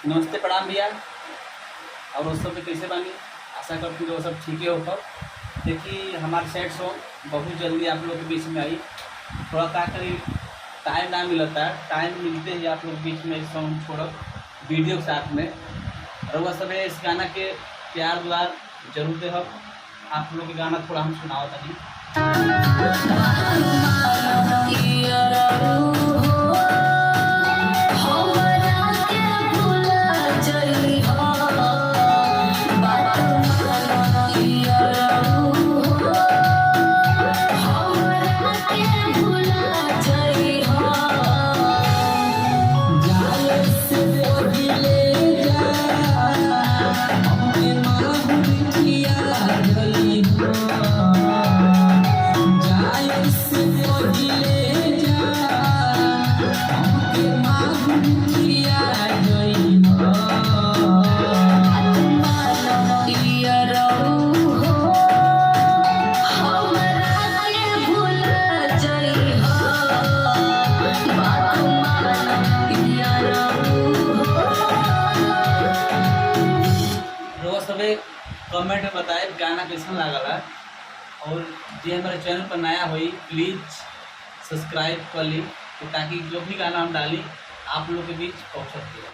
नमस्ते प्रणाम भैया। और उस सब पे कैसे बानी? आशा करती हूँ सब ठीक ही होगा। देखिए हमारे सेट सॉन्ग बहुत जल्दी आप लोग के बीच में आई। थोड़ा क्या करी, टाइम ना मिलता है, टाइम मिलते ही आप लोग के बीच में सॉन्ग छोड़ वीडियो के साथ में। और वह सब इस गाना के प्यार दुआर जरूर दे। आप लोग के गाना थोड़ा हम सुनाओ तनी। कमेंट में बताए गाना कैसा लागला। और जो हमारे चैनल पर नया हुई प्लीज़ सब्सक्राइब कर ली, ताकि जो भी गाना हम डाली आप लोग के बीच पहुँच सकते हैं।